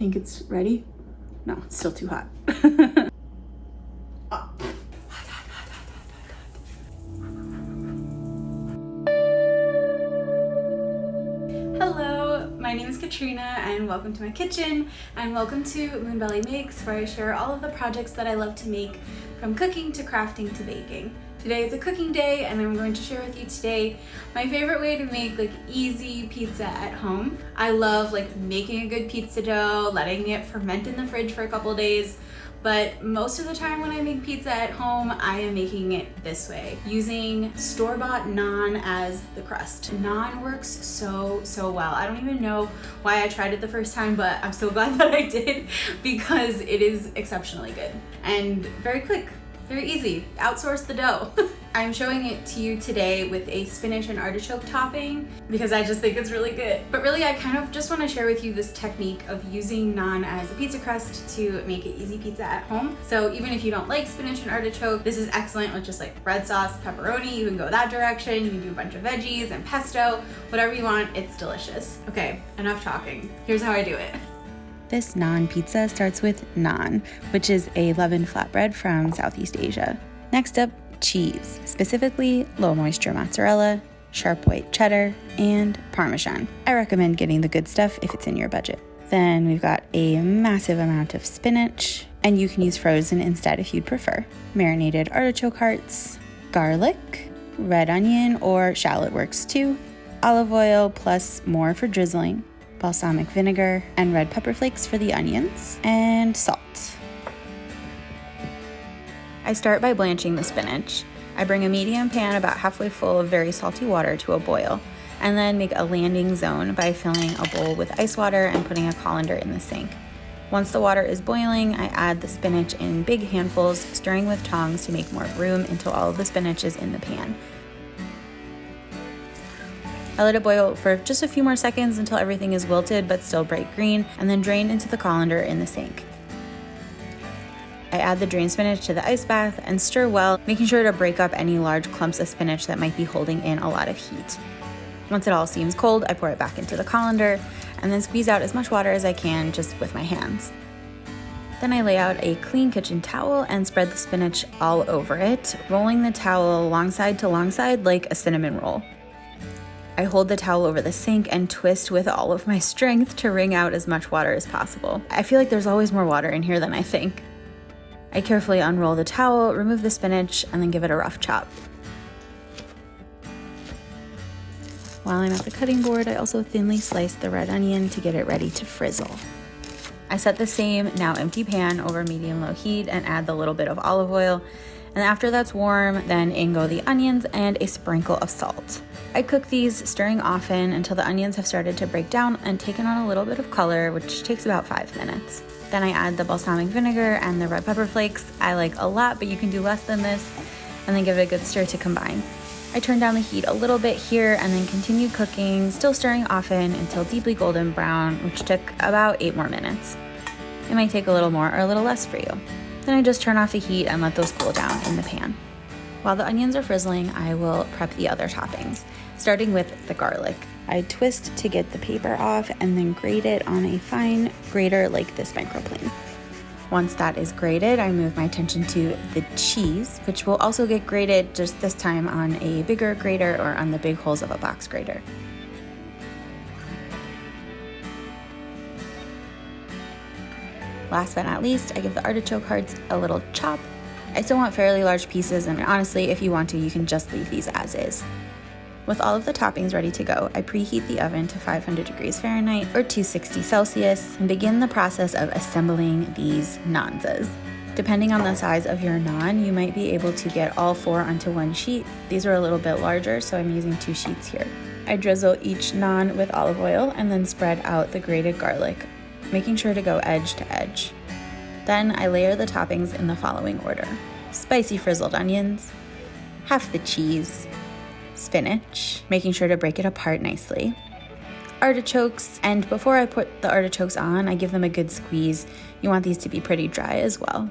Think it's ready? No, it's still too hot. Oh. Hello, my name is Katrina and welcome to my kitchen and welcome to Moonbelly Makes, where I share all of the projects that I love to make, from cooking to crafting to baking. Today is a cooking day and I'm going to share with you today my favorite way to make easy pizza at home. I love making a good pizza dough, letting it ferment in the fridge for a couple days, but most of the time when I make pizza at home, I am making it this way, using store-bought naan as the crust. Naan works so well. I don't even know why I tried it the first time, but I'm so glad that I did because it is exceptionally good and very quick. Very easy. Outsource the dough. I'm showing it to you today with a spinach and artichoke topping because I just think it's really good. But really, I kind of just want to share with you this technique of using naan as a pizza crust to make an easy pizza at home. So even if you don't like spinach and artichoke, this is excellent with just red sauce, pepperoni. You can go that direction. You can do a bunch of veggies and pesto, whatever you want. It's delicious. Okay, enough talking. Here's how I do it. This naan pizza starts with naan, which is a leavened flatbread from Southeast Asia. Next up, cheese, specifically low moisture mozzarella, sharp white cheddar, and Parmesan. I recommend getting the good stuff if it's in your budget. Then we've got a massive amount of spinach, and you can use frozen instead if you'd prefer. Marinated artichoke hearts, garlic, red onion or shallot works too, olive oil plus more for drizzling, balsamic vinegar, and red pepper flakes for the onions, and salt. I start by blanching the spinach. I bring a medium pan about halfway full of very salty water to a boil, and then make a landing zone by filling a bowl with ice water and putting a colander in the sink. Once the water is boiling, I add the spinach in big handfuls, stirring with tongs to make more room until all of the spinach is in the pan. I let it boil for just a few more seconds until everything is wilted but still bright green, and then drain into the colander in the sink. I add the drained spinach to the ice bath and stir well, making sure to break up any large clumps of spinach that might be holding in a lot of heat. Once it all seems cold, I pour it back into the colander and then squeeze out as much water as I can just with my hands. Then I lay out a clean kitchen towel and spread the spinach all over it, rolling the towel longside to longside like a cinnamon roll. I hold the towel over the sink and twist with all of my strength to wring out as much water as possible. I feel like there's always more water in here than I think. I carefully unroll the towel, remove the spinach, and then give it a rough chop. While I'm at the cutting board, I also thinly slice the red onion to get it ready to frizzle. I set the same now empty pan over medium-low heat and add the little bit of olive oil. And after that's warm, then in go the onions and a sprinkle of salt. I cook these, stirring often until the onions have started to break down and taken on a little bit of color, which takes about 5 minutes. Then I add the balsamic vinegar and the red pepper flakes. I like a lot, but you can do less than this, and then give it a good stir to combine. I turn down the heat a little bit here and then continue cooking, still stirring often until deeply golden brown, which took about 8 more minutes. It might take a little more or a little less for you. Then I just turn off the heat and let those cool down in the pan. While the onions are frizzling, I will prep the other toppings, starting with the garlic. I twist to get the paper off and then grate it on a fine grater like this microplane. Once that is grated, I move my attention to the cheese, which will also get grated, just this time on a bigger grater or on the big holes of a box grater. Last but not least, I give the artichoke hearts a little chop. I still want fairly large pieces, and honestly, if you want to, you can just leave these as is. With all of the toppings ready to go, I preheat the oven to 500 degrees Fahrenheit or 260 Celsius and begin the process of assembling these naanzas. Depending on the size of your naan, you might be able to get all 4 onto one sheet. These are a little bit larger, so I'm using 2 sheets here. I drizzle each naan with olive oil and then spread out the grated garlic, making sure to go edge to edge. Then I layer the toppings in the following order: spicy frizzled onions, half the cheese, spinach, making sure to break it apart nicely, artichokes, and before I put the artichokes on, I give them a good squeeze. You want these to be pretty dry as well.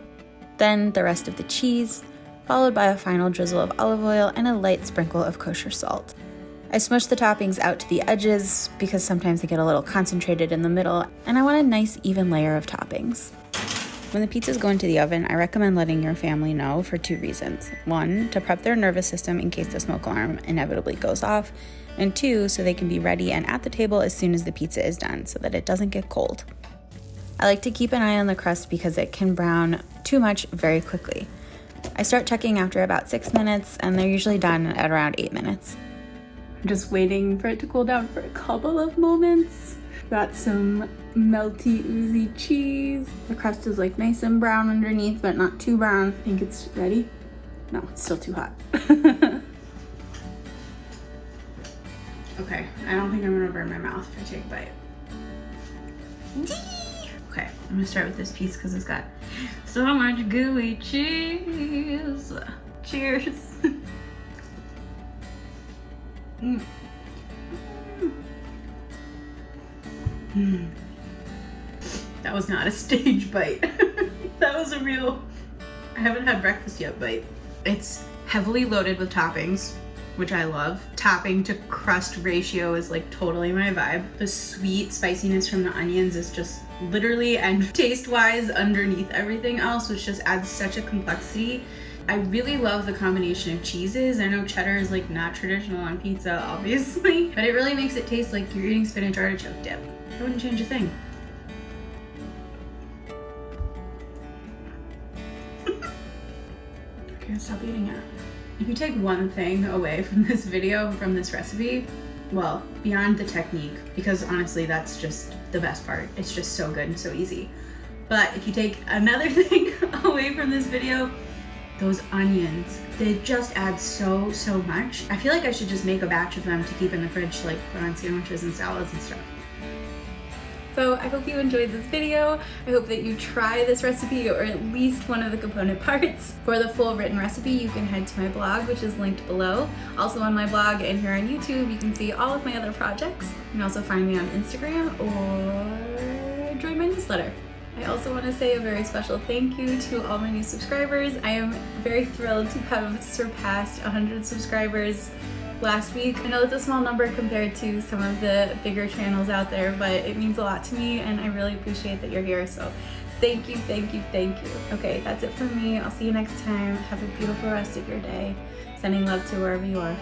Then the rest of the cheese, followed by a final drizzle of olive oil and a light sprinkle of kosher salt. I smush the toppings out to the edges because sometimes they get a little concentrated in the middle, and I want a nice even layer of toppings. When the pizzas go into the oven, I recommend letting your family know for 2 reasons. 1, to prep their nervous system in case the smoke alarm inevitably goes off, and 2, so they can be ready and at the table as soon as the pizza is done so that it doesn't get cold. I like to keep an eye on the crust because it can brown too much very quickly. I start checking after about 6 minutes, and they're usually done at around 8 minutes. I'm just waiting for it to cool down for a couple of moments. Got some melty, oozy cheese. The crust is like nice and brown underneath, but not too brown. I think it's ready. No, it's still too hot. Okay, I don't think I'm gonna burn my mouth if I take a bite. Okay, I'm gonna start with this piece because it's got so much gooey cheese. Cheers. Mm. Mm. That was not a stage bite. That was a real, I haven't had breakfast yet bite. It's heavily loaded with toppings, which I love. Topping to crust ratio is like totally my vibe. The sweet spiciness from the onions is just literally and taste-wise underneath everything else, which just adds such a complexity. I really love the combination of cheeses. I know cheddar is like not traditional on pizza, obviously, but it really makes it taste like you're eating spinach artichoke dip. I wouldn't change a thing. I can't stop eating it. If you take one thing away from this video, from this recipe, well, beyond the technique, because honestly, that's just the best part. It's just so good and so easy. But if you take another thing away from this video, those onions, they just add so much. I feel like I should just make a batch of them to keep in the fridge, like put on sandwiches and salads and stuff. So I hope you enjoyed this video. I hope that you try this recipe or at least one of the component parts. For the full written recipe, you can head to my blog, which is linked below. Also on my blog and here on YouTube, you can see all of my other projects. You can also find me on Instagram or join my newsletter. I also want to say a very special thank you to all my new subscribers. I am very thrilled to have surpassed 100 subscribers last week. I know it's a small number compared to some of the bigger channels out there, but it means a lot to me and I really appreciate that you're here. So thank you, thank you, thank you. Okay, that's it from me. I'll see you next time. Have a beautiful rest of your day. Sending love to wherever you are.